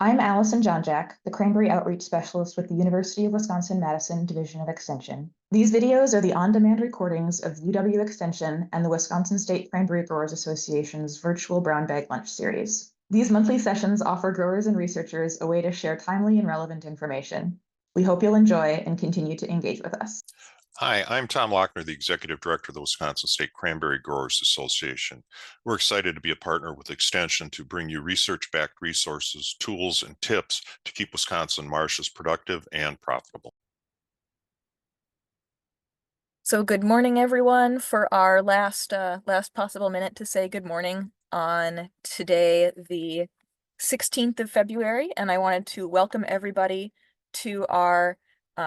I'm Allison Jonjak, the Cranberry Outreach Specialist with the University of Wisconsin-Madison Division of Extension. These videos are the on-demand recordings of UW Extension and the Wisconsin State Cranberry Growers Association's virtual brown bag lunch series. These monthly sessions offer growers and researchers a way to share timely and relevant information. We hope you'll enjoy and continue to engage with us. Hi, I'm Tom Lochner, the Executive Director of the Wisconsin State Cranberry Growers Association. We're excited to be a partner with Extension to bring you research-backed resources, tools, and tips to keep Wisconsin marshes productive and profitable. So good morning, everyone, for our last possible minute to say good morning on today, the 16th of February, and I wanted to welcome everybody to our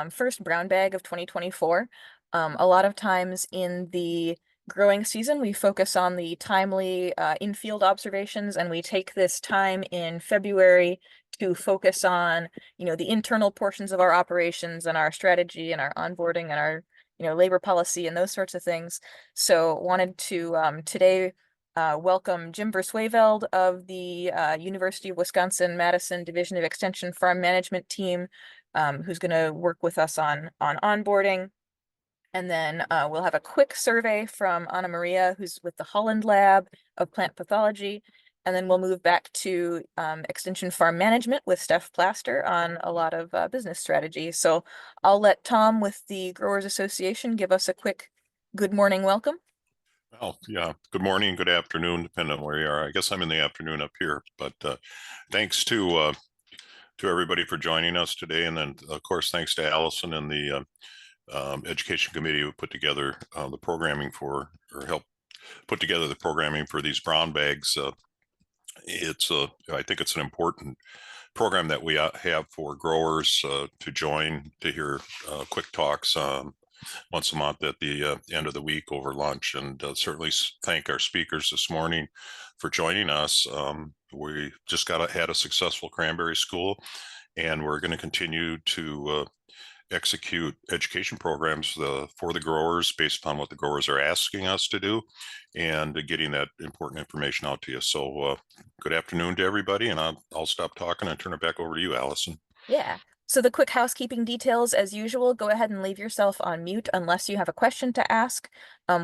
first brown bag of 2024. A lot of times in the growing season, we focus on the timely in-field observations, and we take this time in February to focus on, the internal portions of our operations and our strategy and our onboarding and our, labor policy and those sorts of things. So wanted to today welcome Jim Versweyveld of the University of Wisconsin-Madison Division of Extension Farm Management Team, who's going to work with us on onboarding. And then we'll have a quick survey from Anna Maria, who's with the Holland Lab of Plant Pathology. And then we'll move back to Extension Farm Management with Steph Plaster on a lot of business strategy. So I'll let Tom with the Growers Association give us a quick good morning welcome. Well, yeah, good morning, good afternoon, depending on where you are. I guess I'm in the afternoon up here, but thanks to everybody for joining us today. And then, of course, thanks to Allison and the Education Committee who put together the programming helped put together the programming for these brown bags. I think it's an important program that we have for growers to join, to hear quick talks once a month at the end of the week over lunch, and certainly thank our speakers this morning for joining us. We just had a successful cranberry school, and we're going to continue to execute education programs for the growers based upon what the growers are asking us to do, and getting that important information out to you. So good afternoon to everybody, and I'll stop talking and turn it back over to you, Allison. Yeah. So the quick housekeeping details, as usual, go ahead and leave yourself on mute unless you have a question to ask.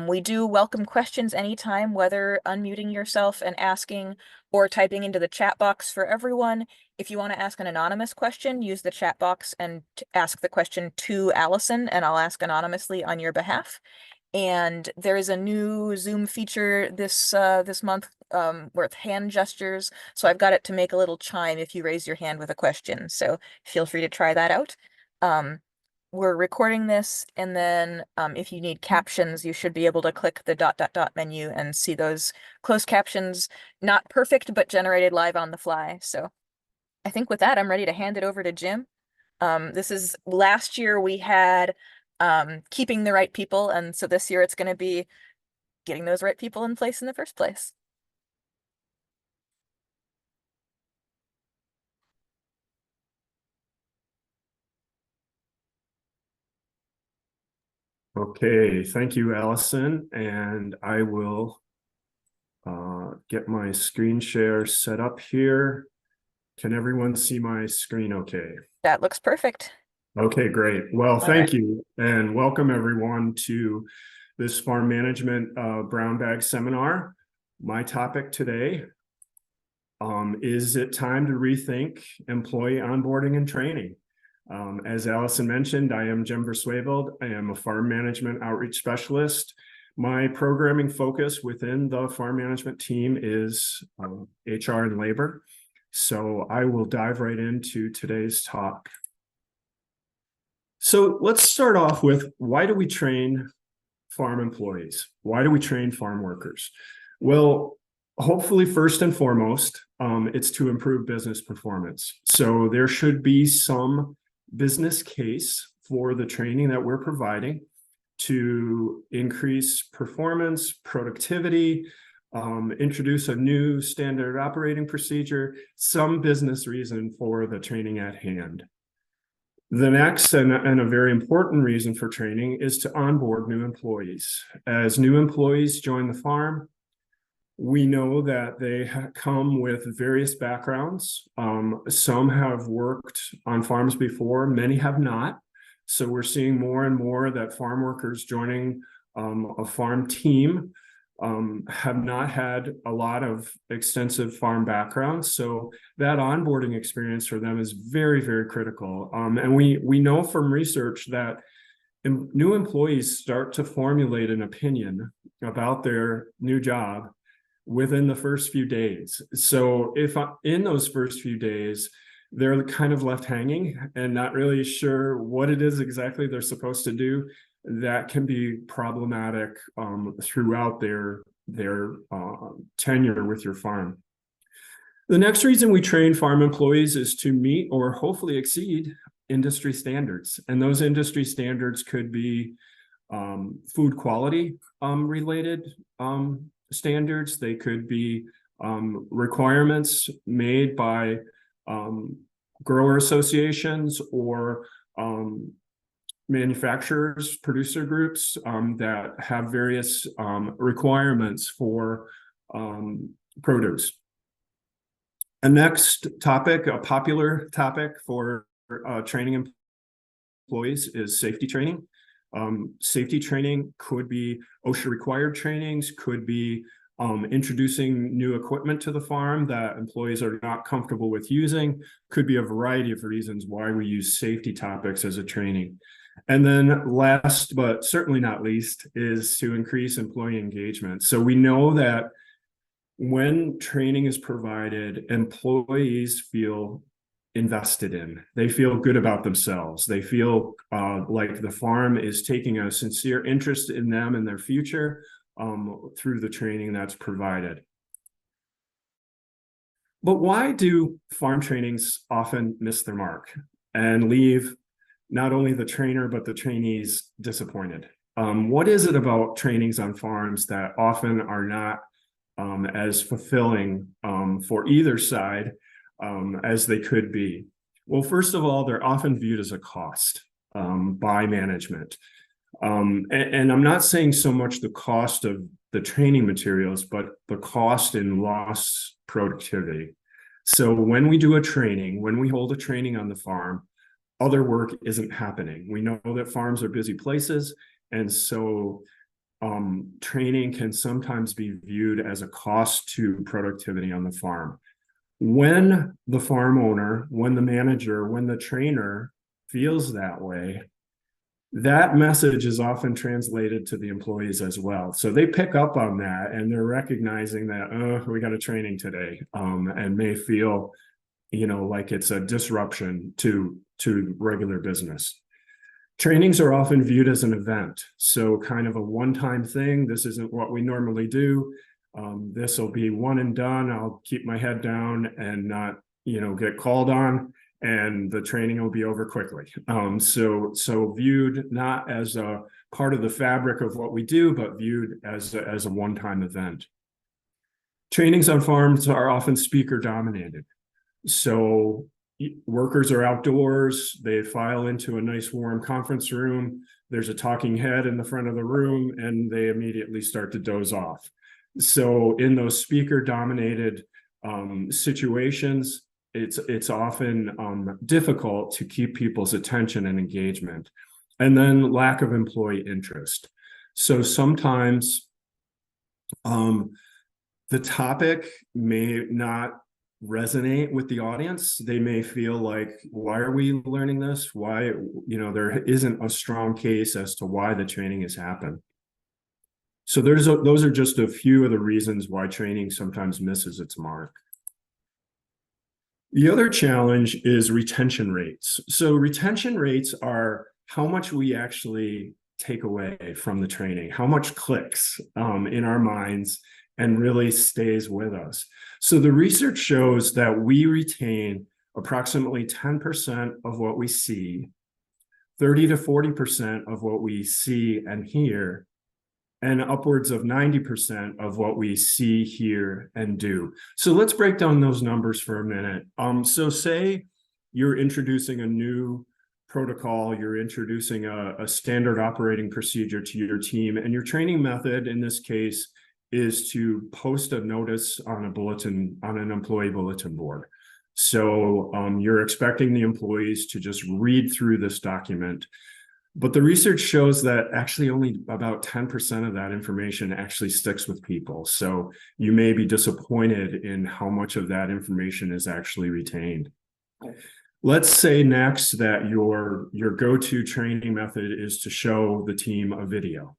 We do welcome questions anytime, whether unmuting yourself and asking or typing into the chat box for everyone. If you want to ask an anonymous question, use the chat box and ask the question to Allison, and I'll ask anonymously on your behalf. And there is a new Zoom feature this month with hand gestures. So I've got it to make a little chime if you raise your hand with a question. So feel free to try that out. We're recording this, and then if you need captions, you should be able to click the ... menu and see those closed captions. Not perfect, but generated live on the fly. So I think with that, I'm ready to hand it over to Jim. This is last year we had keeping the right people, and so this year it's going to be getting those right people in place in the first place. Okay, thank you, Allison, and I will get my screen share set up here. Can everyone see my screen okay? That looks perfect. Okay, great. Well, thank you, and welcome everyone to this farm management brown bag seminar. My topic today is it time to rethink employee onboarding and training? As Allison mentioned, I am Jim Versweyveld. I am a farm management outreach specialist. My programming focus within the farm management team is HR and labor. So I will dive right into today's talk. So let's start off with, why do we train farm employees? Why do we train farm workers? Well, hopefully first and foremost, it's to improve business performance. So there should be some business case for the training that we're providing to increase performance, productivity, introduce a new standard operating procedure, some business reason for the training at hand. The next and a very important reason for training is to onboard new employees. As new employees join the farm, We know that they come with various backgrounds. Some have worked on farms before, many have not. So we're seeing more and more that farm workers joining a farm team have not had a lot of extensive farm backgrounds. So that onboarding experience for them is very, very critical. And we know from research that new employees start to formulate an opinion about their new job within the first few days. So if in those first few days, they're kind of left hanging and not really sure what it is exactly they're supposed to do, that can be problematic throughout their tenure with your farm. The next reason we train farm employees is to meet or hopefully exceed industry standards. And those industry standards could be food quality related standards. They could be requirements made by grower associations or manufacturers, producer groups that have various requirements for produce. A next topic, a popular topic for training employees is safety training. Safety training could be OSHA required trainings, could be introducing new equipment to the farm that employees are not comfortable with using, could be a variety of reasons why we use safety topics as a training. And then last, but certainly not least, is to increase employee engagement. So we know that when training is provided, employees feel invested in. They feel good about themselves. They feel like the farm is taking a sincere interest in them and their future through the training that's provided. But why do farm trainings often miss their mark and leave not only the trainer, but the trainees disappointed? What is it about trainings on farms that often are not as fulfilling for either side as they could be? Well, first of all, they're often viewed as a cost by management. And I'm not saying so much the cost of the training materials, but the cost in lost productivity. So when we do a training, when we hold a training on the farm, other work isn't happening. We know that farms are busy places, and so training can sometimes be viewed as a cost to productivity on the farm. When the farm owner, when the manager, when the trainer feels that way, that message is often translated to the employees as well. So they pick up on that and they're recognizing that, oh, we got a training today, and may feel, like it's a disruption to regular business. Trainings are often viewed as an event. So kind of a one-time thing. This isn't what we normally do. This will be one and done. I'll keep my head down and not, get called on, and the training will be over quickly. So viewed not as a part of the fabric of what we do, but viewed as a one-time event. Trainings on farms are often speaker dominated. So workers are outdoors, they file into a nice warm conference room, there's a talking head in the front of the room, and they immediately start to doze off. So in those speaker dominated situations, it's often difficult to keep people's attention and engagement. And then lack of employee interest. So sometimes the topic may not resonate with the audience. They may feel like, why are we learning this? Why, there isn't a strong case as to why the training has happened. So those are just a few of the reasons why training sometimes misses its mark. The other challenge is retention rates. So retention rates are how much we actually take away from the training, how much clicks in our minds and really stays with us. So the research shows that we retain approximately 10% of what we see, 30 to 40% of what we see and hear, and upwards of 90% of what we see, hear, and do. So let's break down those numbers for a minute. So say you're introducing a new protocol, you're introducing a standard operating procedure to your team, and your training method in this case is to post a notice on an employee bulletin board. So you're expecting the employees to just read through this document. But the research shows that actually only about 10% of that information actually sticks with people. So you may be disappointed in how much of that information is actually retained. Let's say next that your go-to training method is to show the team a video.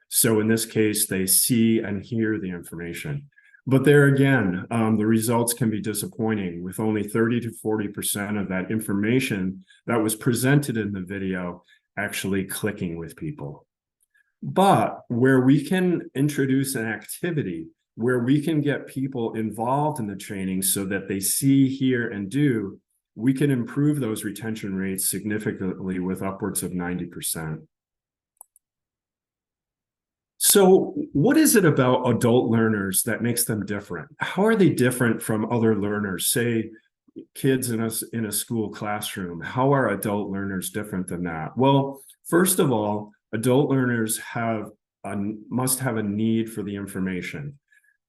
So in this case, they see and hear the information. But there again, the results can be disappointing, with only 30 to 40% of that information that was presented in the video actually clicking with people. But where we can introduce an activity, where we can get people involved in the training so that they see, hear, and do, we can improve those retention rates significantly with upwards of 90%. So what is it about adult learners that makes them different? How are they different from other learners, say kids in a school classroom? How are adult learners different than that? Well, first of all, adult learners must have a need for the information.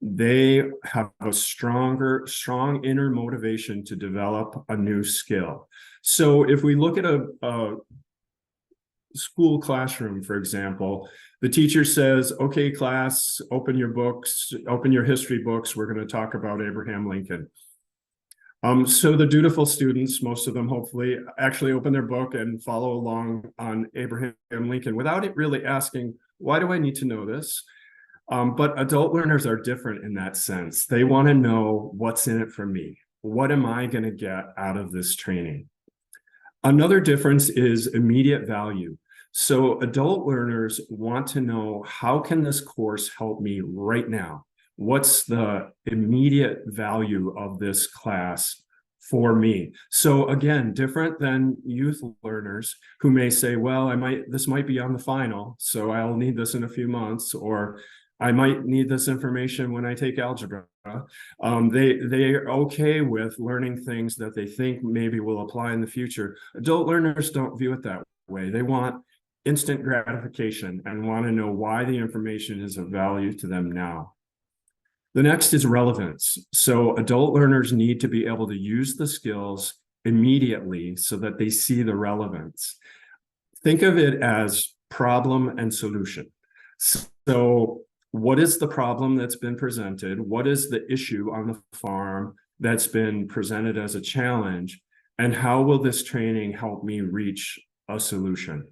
They have a strong inner motivation to develop a new skill. So if we look at a school classroom, for example, the teacher says, okay, class, open your books, open your history books. We're going to talk about Abraham Lincoln. So the dutiful students, most of them hopefully, actually open their book and follow along on Abraham Lincoln without it really asking, why do I need to know this? But adult learners are different in that sense. They want to know what's in it for me. What am I going to get out of this training? Another difference is immediate value. So adult learners want to know, how can this course help me right now? What's the immediate value of this class for me? So again, different than youth learners who may say, well, this might be on the final, so I'll need this in a few months, or I might need this information when I take algebra. They are okay with learning things that they think maybe will apply in the future. Adult learners don't view it that way. They want instant gratification and want to know why the information is of value to them now. The next is relevance. So adult learners need to be able to use the skills immediately so that they see the relevance. Think of it as problem and solution. So what is the problem that's been presented? What is the issue on the farm that's been presented as a challenge? And how will this training help me reach a solution?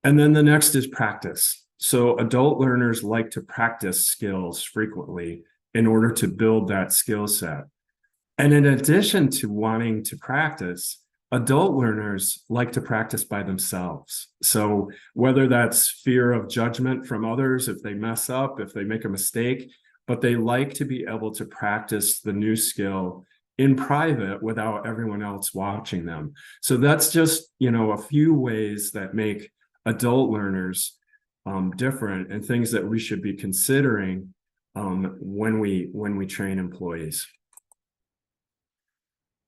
And then the next is practice. So adult learners like to practice skills frequently in order to build that skill set. And in addition to wanting to practice, adult learners like to practice by themselves. So whether that's fear of judgment from others, if they mess up, if they make a mistake, but they like to be able to practice the new skill in private without everyone else watching them. So that's just, a few ways that make adult learners different, and things that we should be considering when we train employees.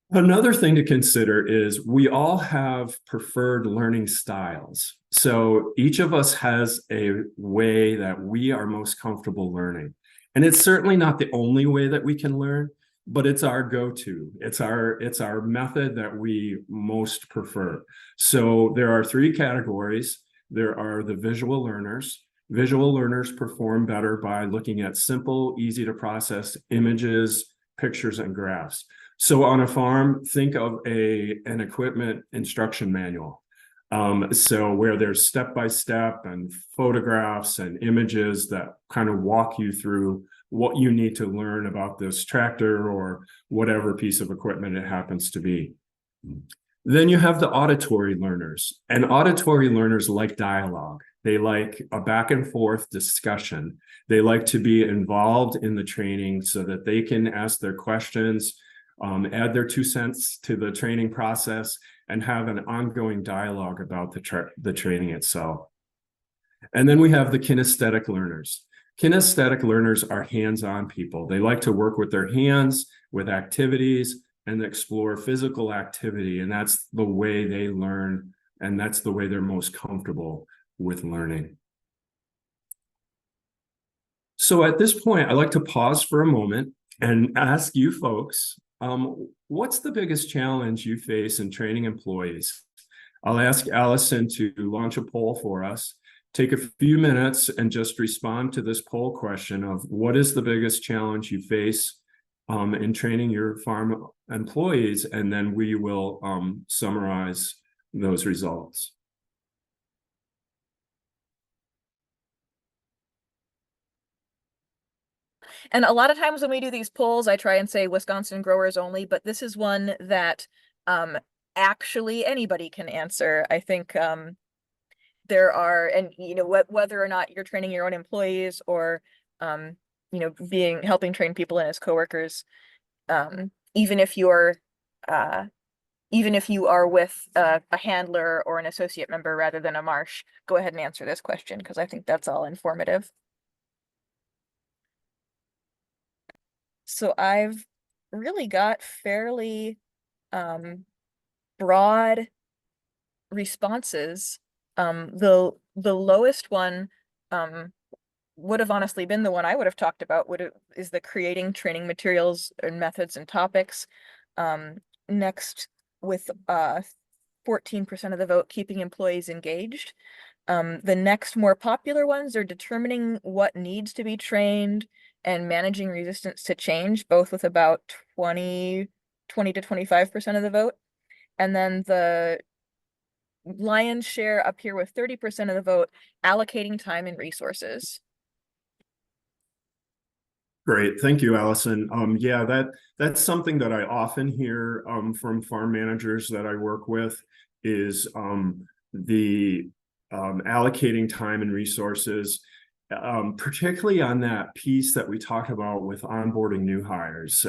Another thing to consider is we all have preferred learning styles. So each of us has a way that we are most comfortable learning. And it's certainly not the only way that we can learn, but it's our go-to. It's our method that we most prefer. So there are three categories. There are the visual learners. Visual learners perform better by looking at simple, easy to process images, pictures, and graphs. So on a farm, think of an equipment instruction manual. So where there's step-by-step and photographs and images that kind of walk you through what you need to learn about this tractor or whatever piece of equipment it happens to be. Then you have the auditory learners, and auditory learners like dialogue. They like a back and forth discussion. They like to be involved in the training so that they can ask their questions, add their 2 cents to the training process, and have an ongoing dialogue about the training itself. And then we have the kinesthetic learners. Kinesthetic learners are hands-on people. They like to work with their hands, with activities, and explore physical activity. And that's the way they learn, and that's the way they're most comfortable with learning. So at this point, I'd like to pause for a moment and ask you folks, what's the biggest challenge you face in training employees? I'll ask Allison to launch a poll for us. Take a few minutes and just respond to this poll question of what is the biggest challenge you face in training your farm employees, and then we will summarize those results. And a lot of times when we do these polls, I try and say Wisconsin growers only, but this is one that actually anybody can answer. I think there are, and whether or not you're training your own employees or helping train people in as coworkers, even if you are with a handler or an associate member rather than a marsh, go ahead and answer this question because I think that's all informative. So I've really got fairly broad responses. The lowest one would have honestly been the one I would have talked about, is the creating training materials and methods and topics. Next, with 14% of the vote, keeping employees engaged. The next more popular ones are determining what needs to be trained and managing resistance to change, both with about 20 to 25% of the vote. And then the lion's share up here with 30% of the vote, allocating time and resources. Great, thank you, Allison. Yeah, that's something that I often hear from farm managers that I work with is the allocating time and resources, particularly on that piece that we talked about with onboarding new hires.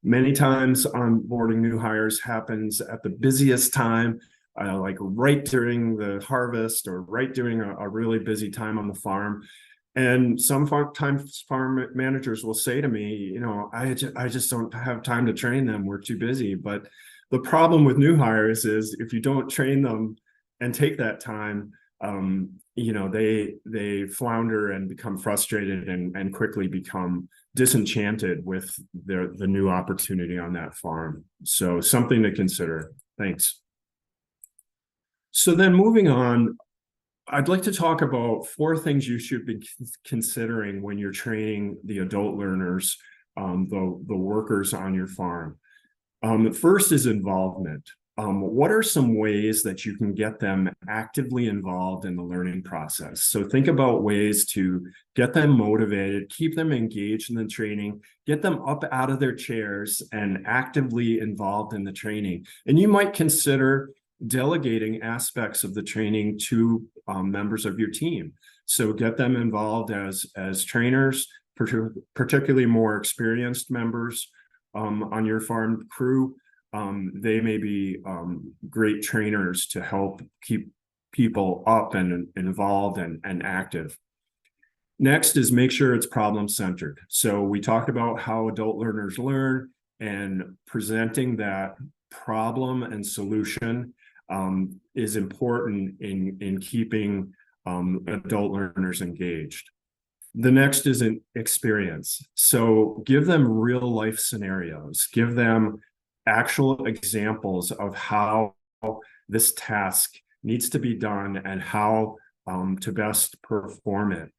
Many times onboarding new hires happens at the busiest time, like right during the harvest or right during a really busy time on the farm. And sometimes farm managers will say to me, I just don't have time to train them. We're too busy. But the problem with new hires is if you don't train them and take that time, they flounder and become frustrated and quickly become disenchanted with the new opportunity on that farm. So something to consider. Thanks. So then moving on, I'd like to talk about 4 things you should be considering when you're training the adult learners, the workers on your farm. The first is involvement. What are some ways that you can get them actively involved in the learning process? So think about ways to get them motivated, keep them engaged in the training, get them up out of their chairs and actively involved in the training. And you might consider delegating aspects of the training to members of your team. So get them involved as trainers, particularly more experienced members on your farm crew. They may be great trainers to help keep people up and involved and active. Next is make sure it's problem-centered. So we talked about how adult learners learn, and presenting that problem and solution is important in keeping adult learners engaged. The next is an experience. So give them real life scenarios, give them actual examples of how this task needs to be done and how to best perform it.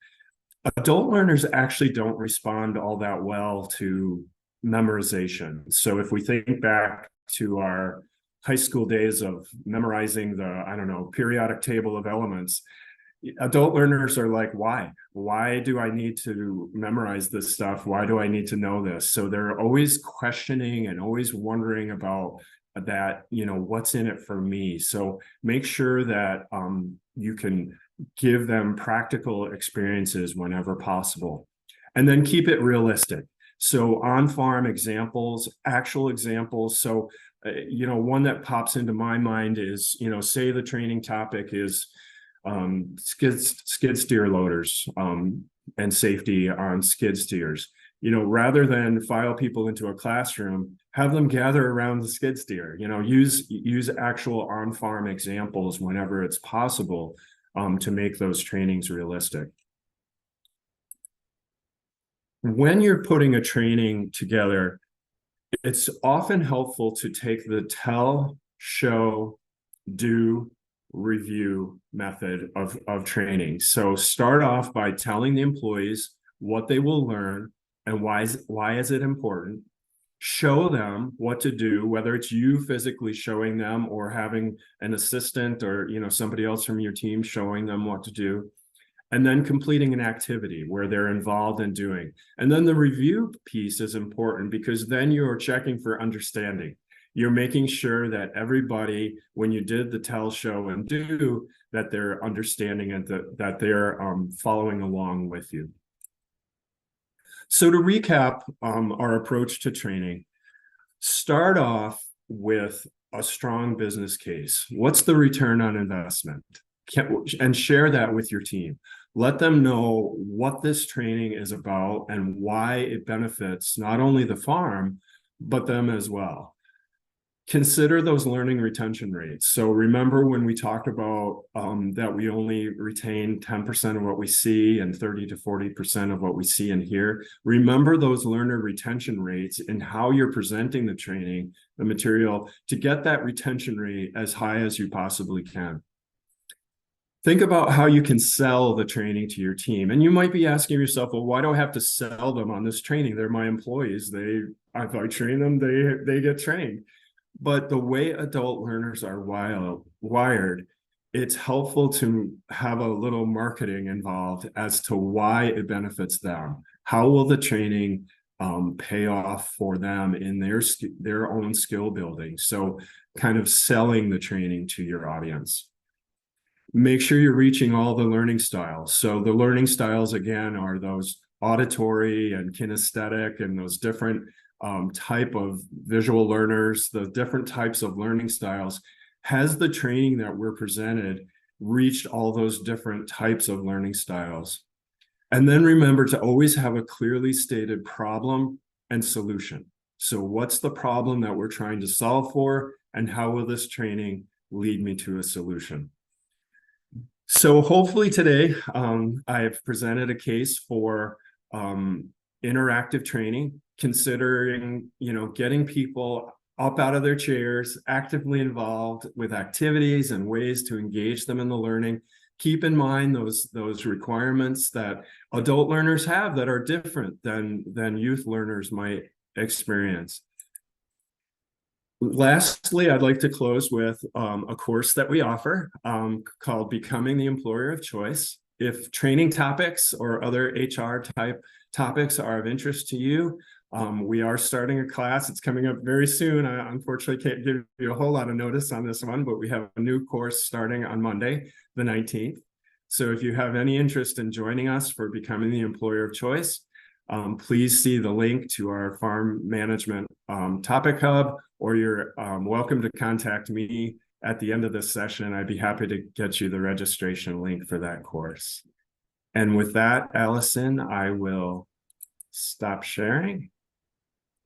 Adult learners actually don't respond all that well to memorization. So if we think back to our high school days of memorizing the, periodic table of elements, adult learners are like, why do I need to memorize this stuff? Why do I need to know this? So they're always questioning and always wondering about that, what's in it for me? So make sure that you can give them practical experiences whenever possible, and then keep it realistic. So on-farm examples, actual examples. So one that pops into my mind is, say the training topic is skid steer loaders and safety on skid steers. Rather than file people into a classroom, have them gather around the skid steer. Use actual on-farm examples whenever it's possible to make those trainings realistic. when you're putting a training together, it's often helpful to take the tell, show, do, review method of training. So start off by telling the employees what they will learn and why is it important. Show them what to do, whether it's you physically showing them or having an assistant or somebody else from your team showing them what to do. And then completing an activity where they're involved in doing. And then the review piece is important because then you're checking for understanding. You're making sure that everybody, when you did the tell, show, and do, that they're understanding and that they're following along with you. So to recap our approach to training, start off with a strong business case. What's the return on investment? And share that with your team. Let them know what this training is about and why it benefits not only the farm, but them as well. Consider those learning retention rates. So remember when we talked about that we only retain 10% of what we see and 30 to 40% of what we see and hear. Remember those learner retention rates and how you're presenting the training, the material, to get that retention rate as high as you possibly can. Think about how you can sell the training to your team. And you might be asking yourself, well, why do I have to sell them on this training? They're my employees. If I train them, they get trained. But the way adult learners are wired, it's helpful to have a little marketing involved as to why it benefits them. How will the training pay off for them in their own skill building? So kind of selling the training to your audience. Make sure you're reaching all the learning styles. So the learning styles, again, are those auditory and kinesthetic and those different type of visual learners, the different types of learning styles. Has the training that we're presented reached all those different types of learning styles? And then remember to always have a clearly stated problem and solution. So what's the problem that we're trying to solve for, and how will this training lead me to a solution? So hopefully today I have presented a case for interactive training, considering getting people up out of their chairs, actively involved with activities and ways to engage them in the learning. Keep in mind those requirements that adult learners have that are different than youth learners might experience. Lastly, I'd like to close with a course that we offer called Becoming the Employer of Choice. If training topics or other HR type topics are of interest to you, we are starting a class. It's coming up very soon. I unfortunately can't give you a whole lot of notice on this one, but we have a new course starting on Monday, the 19th. So if you have any interest in joining us for Becoming the Employer of Choice, please see the link to our farm management topic hub, or you're welcome to contact me at the end of this session. I'd be happy to get you the registration link for that course. And with that, Allison, I will stop sharing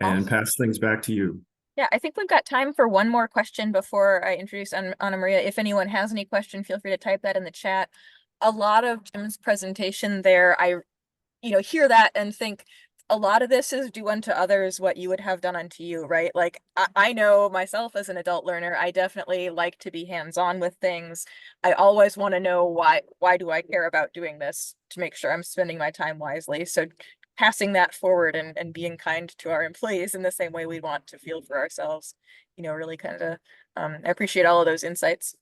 and pass things back to you. Yeah, I think we've got time for one more question before I introduce Anna Maria. If anyone has any question, feel free to type that in the chat. A lot of Jim's presentation there, I hear that and think a lot of this is do unto others what you would have done unto you, right? Like I know myself as an adult learner, I definitely like to be hands-on with things. I always want to know why do I care about doing this to make sure I'm spending my time wisely. So passing that forward and being kind to our employees in the same way we want to feel for ourselves, really kind of I appreciate all of those insights.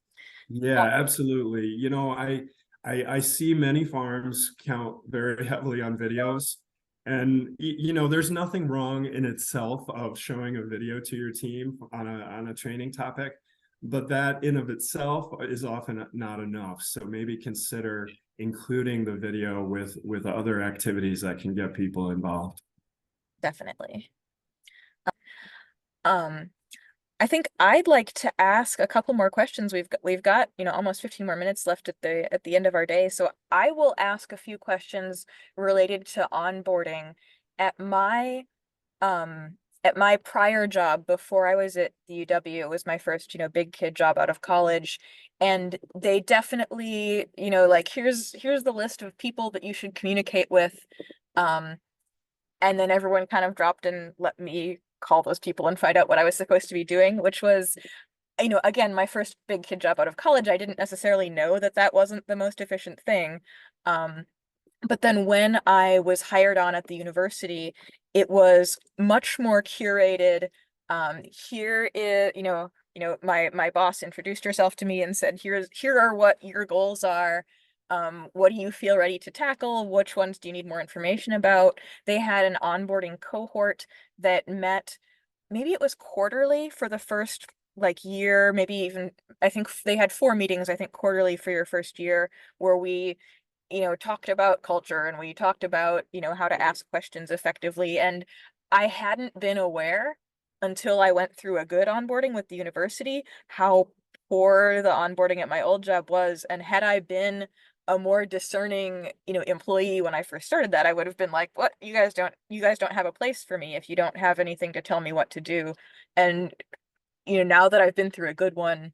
Yeah, absolutely. I see many farms count very heavily on videos, and there's nothing wrong in itself of showing a video to your team on a training topic, but that in of itself is often not enough. So maybe consider including the video with other activities that can get people involved. Definitely. I think I'd like to ask a couple more questions. We've got almost 15 more minutes left at the end of our day. So I will ask a few questions related to onboarding. At my prior job before I was at the UW, it was my first big kid job out of college, and they definitely like here's the list of people that you should communicate with And then everyone kind of dropped and let me call those people and find out what I was supposed to be doing, which was, again, my first big kid job out of college. I didn't necessarily know that that wasn't the most efficient thing. But then when I was hired on at the university, it was much more curated. Here is, my boss introduced herself to me and said, here are what your goals are. What do you feel ready to tackle? Which ones do you need more information about? They had an onboarding cohort that met, maybe it was quarterly for the first year, maybe even, I think they had 4 meetings, I think quarterly for your first year, where we talked about culture and we talked about, how to ask questions effectively. And I hadn't been aware until I went through a good onboarding with the university, how poor the onboarding at my old job was. And had I been a more discerning, employee when I first started that, I would have been like, what, you guys don't have a place for me if you don't have anything to tell me what to do. And, now that I've been through a good one,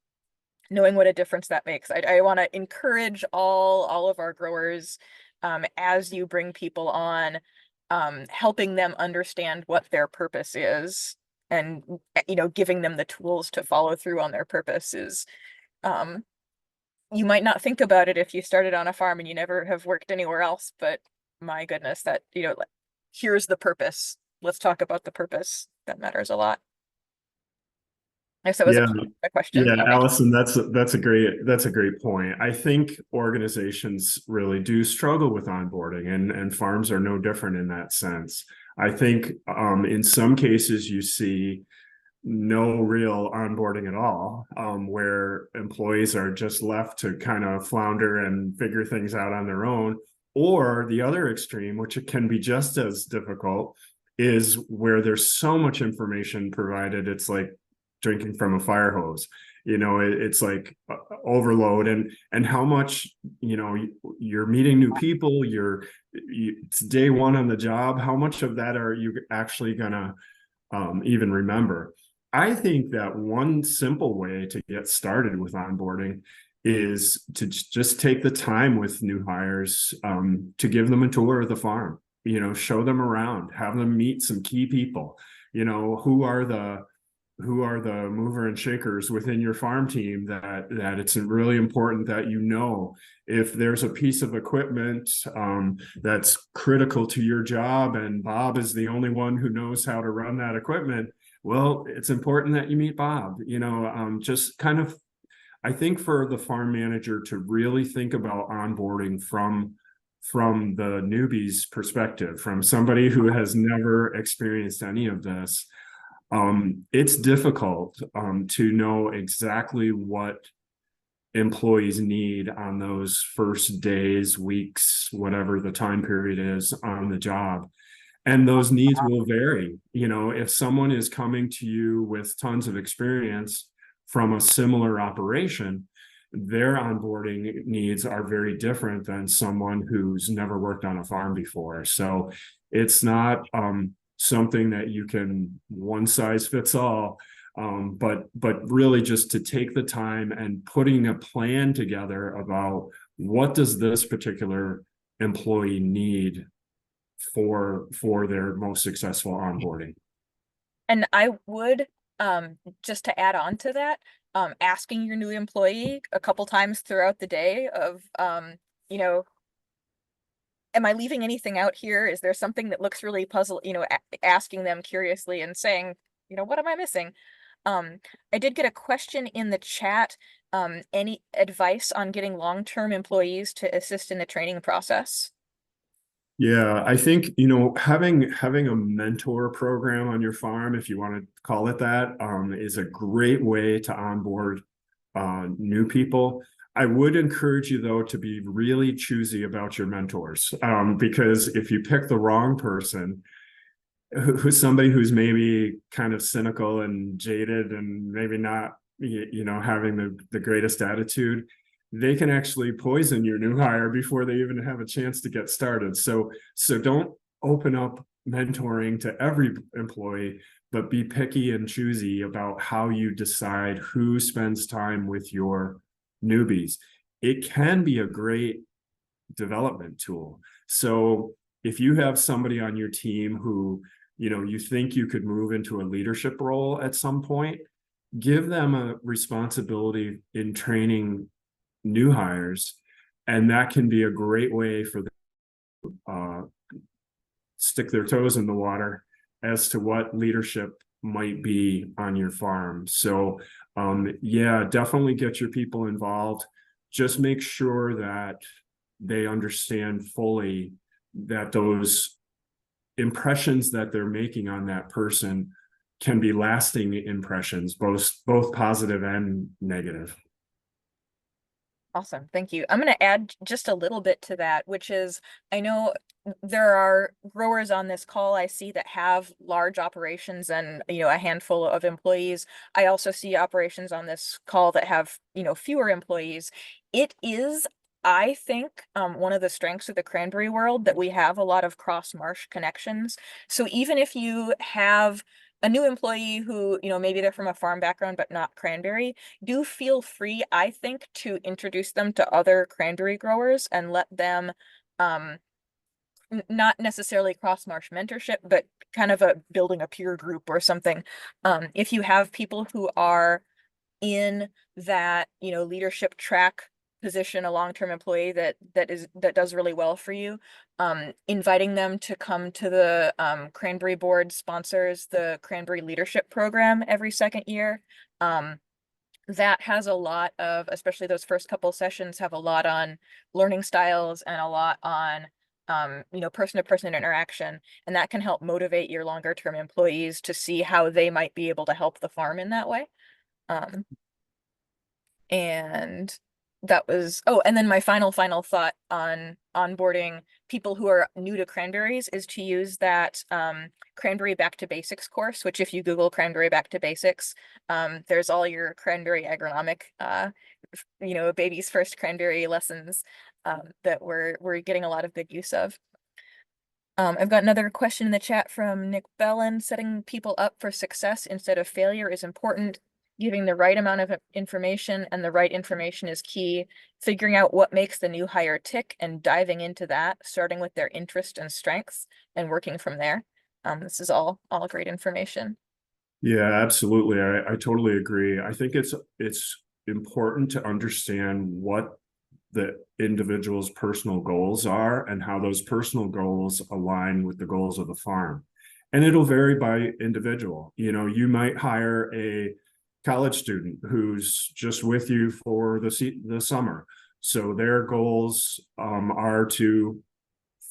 knowing what a difference that makes. I want to encourage all of our growers, as you bring people on, helping them understand what their purpose is, and giving them the tools to follow through on their purposes. You might not think about it if you started on a farm and you never have worked anywhere else, but my goodness, that here's the purpose. Let's talk about the purpose. That matters a lot. I guess that was a question. Yeah, Okay. Allison, that's a great point. I think organizations really do struggle with onboarding, and farms are no different in that sense. I think in some cases you see no real onboarding at all, where employees are just left to kind of flounder and figure things out on their own. Or the other extreme, which it can be just as difficult, is where there's so much information provided, it's like drinking from a fire hose. It's like overload, and how much, you're meeting new people, it's day one on the job. How much of that are you actually gonna even remember? I think that one simple way to get started with onboarding is to just take the time with new hires, to give them a tour of the farm, show them around, have them meet some key people, who are the mover and shakers within your farm team, that it's really important that if there's a piece of equipment that's critical to your job and Bob is the only one who knows how to run that equipment, well, it's important that you meet Bob. Just kind of, I think, for the farm manager to really think about onboarding from the newbie's perspective, from somebody who has never experienced any of this. It's difficult to know exactly what employees need on those first days, weeks, whatever the time period is on the job. And those needs will vary. If someone is coming to you with tons of experience from a similar operation, their onboarding needs are very different than someone who's never worked on a farm before. So it's not something that you can one size fits all, but really just to take the time and putting a plan together about what does this particular employee need for their most successful onboarding. And I would, just to add on to that, asking your new employee a couple times throughout the day of, am I leaving anything out here? Is there something that looks really asking them curiously and saying, what am I missing? I did get a question in the chat. Any advice on getting long-term employees to assist in the training process? Yeah, I think, having a mentor program on your farm, if you want to call it that, is a great way to onboard new people. I would encourage you, though, to be really choosy about your mentors, because if you pick the wrong person, who's somebody who's maybe kind of cynical and jaded and maybe not, having the greatest attitude, they can actually poison your new hire before they even have a chance to get started. So don't open up mentoring to every employee, but be picky and choosy about how you decide who spends time with your newbies. It can be a great development tool. So if you have somebody on your team who, you think you could move into a leadership role at some point, give them a responsibility in training new hires. And that can be a great way for them to stick their toes in the water as to what leadership might be on your farm. So yeah, definitely get your people involved. Just make sure that they understand fully that those impressions that they're making on that person can be lasting impressions, both positive and negative. Awesome. Thank you. I'm going to add just a little bit to that, which is, I know there are growers on this call I see that have large operations and, a handful of employees. I also see operations on this call that have, fewer employees. It is, I think, one of the strengths of the cranberry world that we have a lot of cross-marsh connections. So even if you have a new employee who, maybe they're from a farm background, but not cranberry, do feel free, I think, to introduce them to other cranberry growers and let them, not necessarily cross-marsh mentorship, but kind of building a peer group or something. If you have people who are in that, leadership track position, a long-term employee that does really well for you, inviting them to come to the Cranberry Board sponsors the Cranberry Leadership Program every second year. That has a lot of, especially those first couple sessions, have a lot on learning styles and a lot on person-to-person interaction, and that can help motivate your longer-term employees to see how they might be able to help the farm in that way. And that was, and then my final thought on onboarding people who are new to cranberries is to use that Cranberry Back to Basics course, which if you Google Cranberry Back to Basics, there's all your cranberry agronomic, baby's first cranberry lessons that we're getting a lot of good use of. I've got another question in the chat from Nick Bellin. Setting people up for success instead of failure is important. Giving the right amount of information, and the right information is key. Figuring out what makes the new hire tick and diving into that, starting with their interest and strengths and working from there. This is all great information. Yeah, absolutely. I totally agree. I think it's important to understand what the individual's personal goals are and how those personal goals align with the goals of the farm. And it'll vary by individual. You might hire a college student who's just with you for the summer. So their goals are to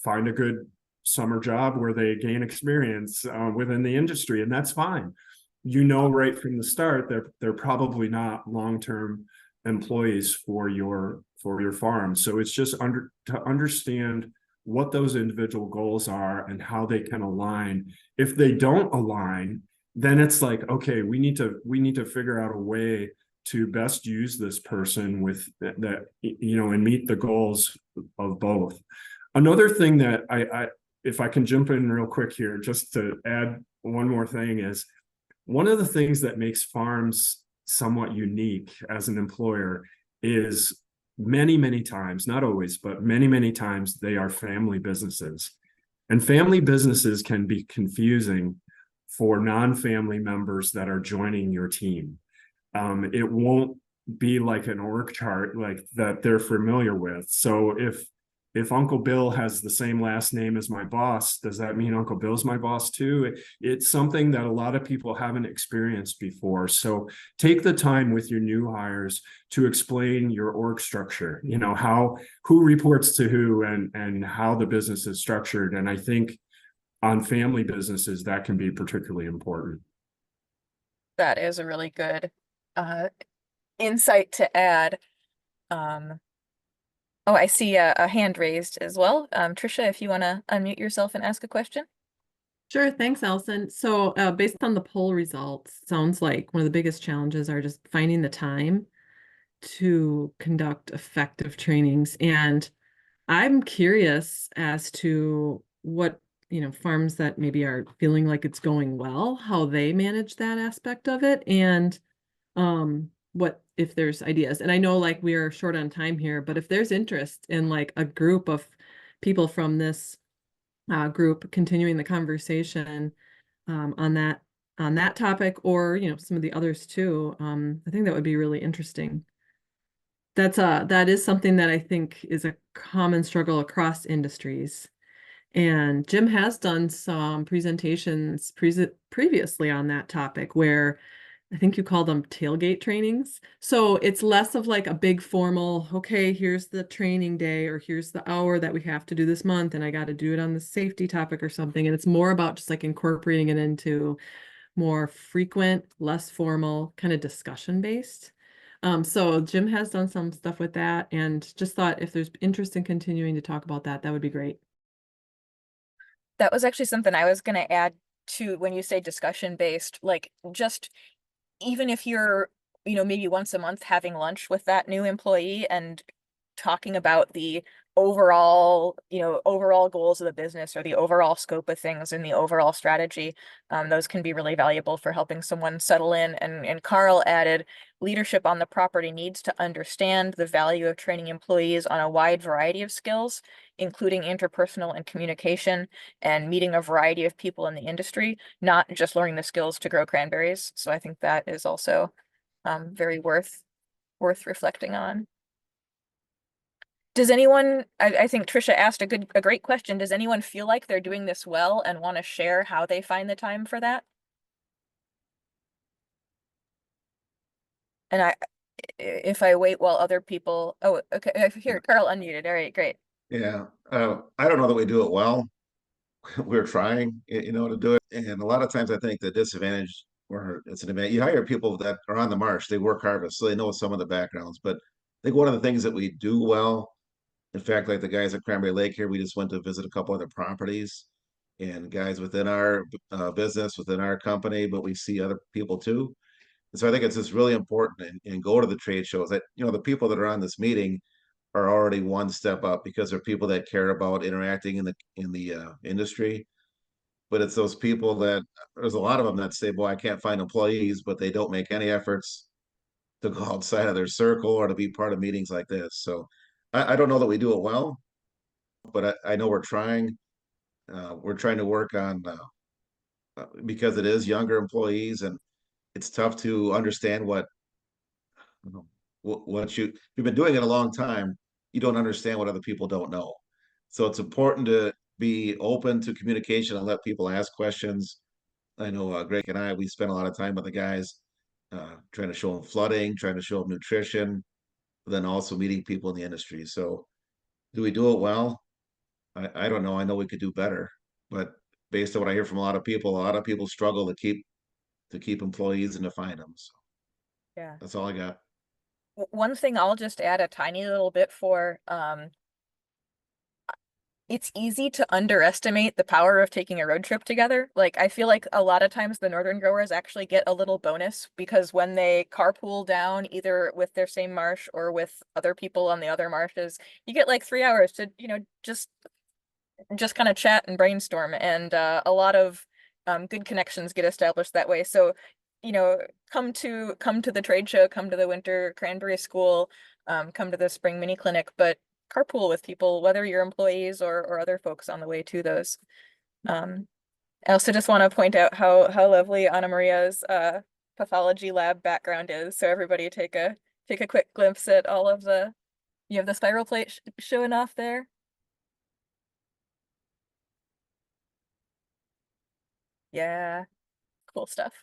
find a good summer job where they gain experience within the industry, and that's fine. Right from the start, they're probably not long-term employees for your farm. So it's just to understand what those individual goals are and how they can align. If they don't align, then it's like, okay, we need to figure out a way to best use this person with that, and meet the goals of both. Another thing that I if I can jump in real quick here, just to add one more thing, is one of the things that makes farms somewhat unique as an employer is many times, not always, but many times, they are family businesses. And family businesses can be confusing for non-family members that are joining your team. It won't be like an org chart like that they're familiar with. So if Uncle Bill has the same last name as my boss, does that mean Uncle Bill's my boss too? It's something that a lot of people haven't experienced before. So take the time with your new hires to explain your org structure, who reports to who and how the business is structured. And I think on family businesses, that can be particularly important. That is a really good insight to add. I see a hand raised as well. Trisha, if you want to unmute yourself and ask a question. Sure, thanks, Allison. So based on the poll results, sounds like one of the biggest challenges are just finding the time to conduct effective trainings. And I'm curious as to what, farms that maybe are feeling like it's going well, how they manage that aspect of it, and what if there's ideas. And I know like we are short on time here, but if there's interest in like a group of people from this group continuing the conversation on that topic, or some of the others too. I think that would be really interesting. That is something that I think is a common struggle across industries. And Jim has done some presentations previously on that topic, where I think you call them tailgate trainings. So it's less of like a big formal, okay, here's the training day, or here's the hour that we have to do this month, and I got to do it on the safety topic or something. And it's more about just like incorporating it into more frequent, less formal, kind of discussion based. So Jim has done some stuff with that, and just thought if there's interest in continuing to talk about that, that would be great. That was actually something I was going to add to when you say discussion based, like just even if you're, maybe once a month having lunch with that new employee and talking about the overall goals of the business, or the overall scope of things and the overall strategy, those can be really valuable for helping someone settle in. And Carl added, leadership on the property needs to understand the value of training employees on a wide variety of skills, including interpersonal and communication, and meeting a variety of people in the industry, not just learning the skills to grow cranberries. So I think that is also very worth reflecting on. Does anyone, I think Trisha asked a great question. Does anyone feel like they're doing this well and want to share how they find the time for that? And if I wait while other people, oh, okay, here, Carl unmuted. All right, great. Yeah, I don't know that we do it well. We're trying, to do it. And a lot of times I think the disadvantage, or it's an advantage, you hire people that are on the march, they work hard, so they know some of the backgrounds. But I think one of the things that we do well, in fact, like the guys at Cranberry Lake here, we just went to visit a couple other properties, and guys within our business, within our company, but we see other people too. And so I think it's just really important, and go to the trade shows that, the people that are on this meeting are already one step up, because they're people that care about interacting in the industry. But it's those people that, there's a lot of them that say, boy, I can't find employees, but they don't make any efforts to go outside of their circle or to be part of meetings like this. So I don't know that we do it well, but I know we're trying. We're trying to work on because it is younger employees, and it's tough to understand what you've been doing it a long time, you don't understand what other people don't know. So it's important to be open to communication and let people ask questions. I know Greg and we spent a lot of time with the guys, trying to show them flooding, trying to show them nutrition, but then also meeting people in the industry. So do we do it well? I don't know. I know we could do better, but based on what I hear from a lot of people struggle to keep employees and to find them. So Yeah. that's all I got. One thing I'll just add a tiny little bit for, it's easy to underestimate the power of taking a road trip together. Like, I feel like a lot of times the northern growers actually get a little bonus, because when they carpool down either with their same marsh or with other people on the other marshes, you get like 3 hours to, just kind of chat and brainstorm, and a lot of good connections get established that way. So, come to the trade show, come to the winter cranberry school, come to the spring mini clinic, but carpool with people, whether you're employees or other folks on the way to those. I also just want to point out how lovely Anna Maria's pathology lab background is. So everybody take a quick glimpse at all of you have the spiral plate showing off there. Yeah, cool stuff.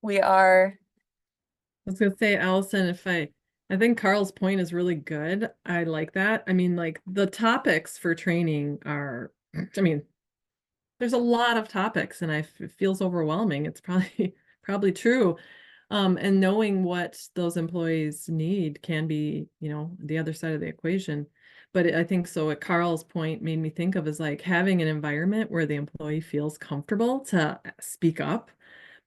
We are. I was gonna say, Allison, I think Carl's point is really good. I like that. I mean, like the topics for training are, I mean, there's a lot of topics, and it feels overwhelming. It's probably true. And knowing what those employees need can be, the other side of the equation. But I think so what Carl's point made me think of is like having an environment where the employee feels comfortable to speak up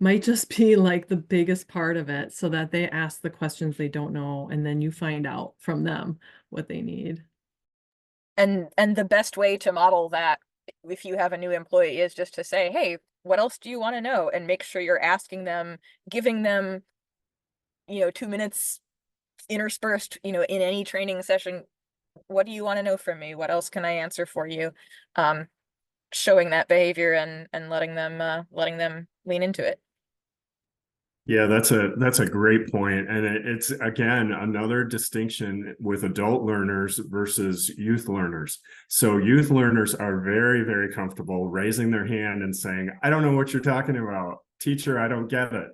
might just be like the biggest part of it, so that they ask the questions they don't know, and then you find out from them what they need. And the best way to model that, if you have a new employee, is just to say, hey, what else do you want to know? And make sure you're asking them, giving them, 2 minutes interspersed, in any training session, what do you want to know from me? What else can I answer for you? Showing that behavior and letting them lean into it. Yeah, that's a great point. And it's again another distinction with adult learners versus youth learners. So youth learners are very, very comfortable raising their hand and saying, I don't know what you're talking about. Teacher, I don't get it.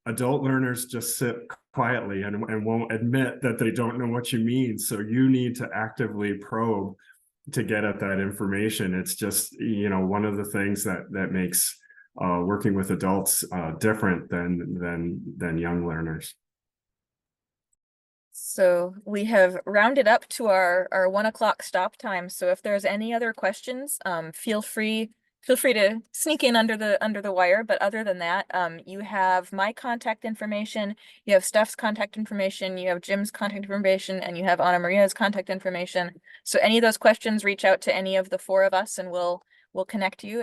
Adult learners just sit quietly and won't admit that they don't know what you mean. So you need to actively probe to get at that information. It's just, one of the things that makes working with adults different than young learners. So we have rounded up to our 1 o'clock stop time. So if there's any other questions, feel free to sneak in under the wire. But other than that, you have my contact information, you have Steph's contact information, you have Jim's contact information, and you have Anna Maria's contact information. So any of those questions, reach out to any of the 4 of us and we'll connect you.